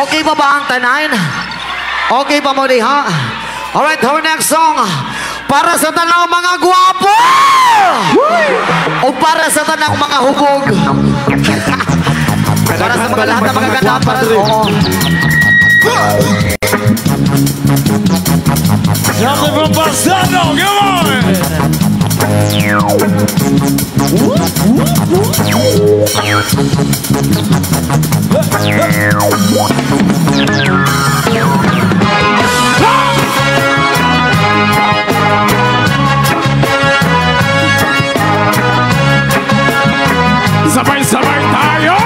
Okay pa ba ang tanayin? Okay pa mo diha? Alright, our next song. Para sa tanang mga gwapo! O para sa tanang mga hubog? Para sa mga lahat ng mga ganda. Para sa Something from Bastano, come on! Sabay-sabay tayo!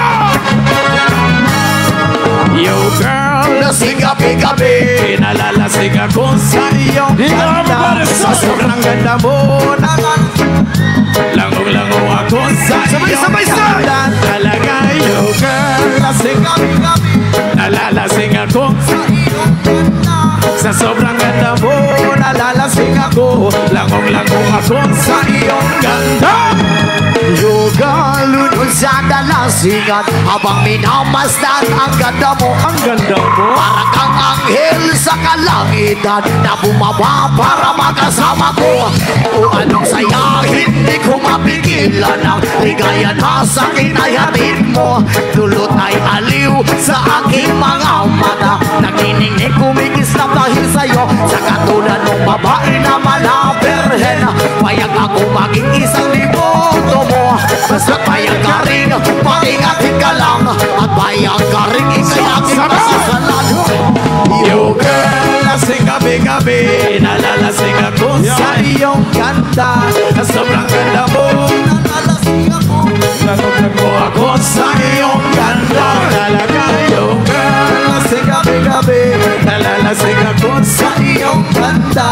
Yo girl, lasing gabi-gabi, nalalasing ako sa iyong ganda. Sa sobrang ganda mo, lango-lango ako sa iyong ganda. Talaga yo girl, lasing gabi-gabi, nalalasing ako sa iyong ganda. Sa sobrang ganda mo, nalalasing ako, lango-lango ako sa iyong ganda. Yoga, lunod sa dalasingan habang minamasdan ang ganda mo. Ang ganda mo, parang kang anghel sa kalangitan na bumaba para makasama ko. O anong saya, hindi ko mapigilan ang ligaya na sa kinayatin mo. Dulot ay aliw sa aking mga mata, nakinig kumikislap dahil sa'yo. Sa katulad ng babae na malaberhen, payag ako maging isang liboto mo. Basta't payag ka rin, paingatin ka lang, at payag ka rin ikayagin masasalan. yo girl, lasing gabi-gabi, nalalasing ako sa iyong ganda. Sobrang ganda mo, nalalasing ako, lango-lango ako sa iyong ganda. Talaga yo girl, lasing gabi-gabi, nalalasing ako sa iyong ganda.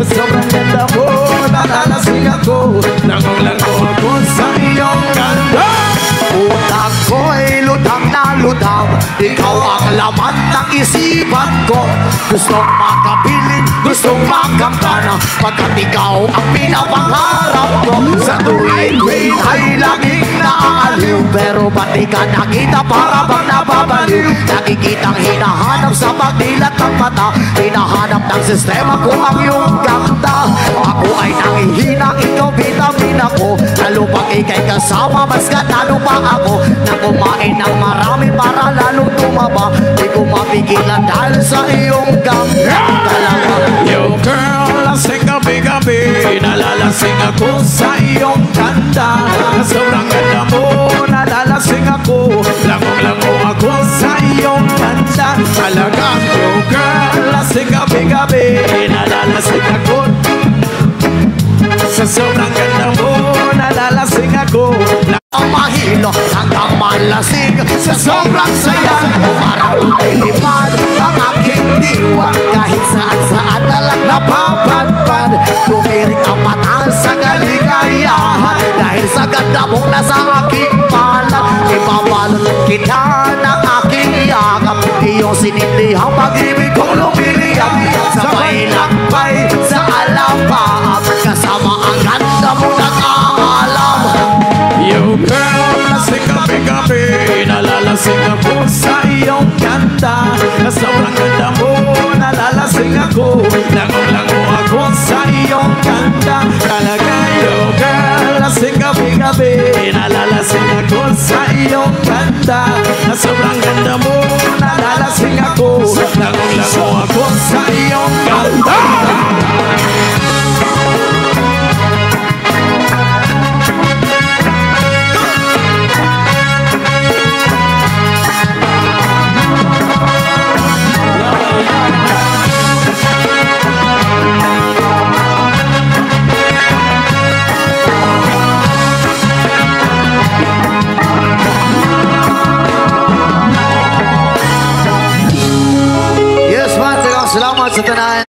Sobrang ganda mo, nalalasing ako, lango-lango ako sa iyong ganda. Utak ko'y lutang na lutang, ikaw ang laman ng isipan ko. Gustong makapiling, gustong makamtana, pagkat ikaw ang pinapangarap ko. Sa tuwing ay laging naaaliw, pero ba't di ka nakita para bang nababaliw? Nakikitang hinahanap sa pagdilat ng mata, hinahanap ng sistema ko ang iyong ganda. Ako ay nangihina, ikaw vitamin ako, lalo pag ikay kasama, mas ganado pa ako na kumain ng marami para lalo tumaba. Di ko mapigilan dahil sa iyong ganda. Talaga yo girl, lasing gabi-gabi, nalalasing ako sa iyong ganda. Sobrang ganda mo, nalalasing ako, lango-lango ako sa iyong ganda. Talaga yo girl, lasing gabi-gabi, nalalasing ako. Sa sobrang ganda mo, nalalasing ako. ang mahilo hanggang malasing sa sobrang saya. Parang mailipad ang aking diwa, kahit saan-saan nalang napapadpad. Tumirik ang mata sa kaligayahan, dahil sa ganda mong nasa aking palad. Ibabalot kita ng aking yakap, iyong sinindihang pag-ibig kong lumiliyap. Sabay lakbay sa alapaap, kasama ang ganda mo nag-aalam. Yo girl, lasing gabi-gabi, nalalasing ako sa iyong ganda. Sobrang ganda mo, nalalasing ako, lango-lango ako sa iyong ganda. Talaga yo girl, lasing gabi-gabi, nalalasing ako sa iyong ganda. Sobrang ganda mo, nalalasing ako, lango-lango ako sa iyong ganda. Salamat sa tanan.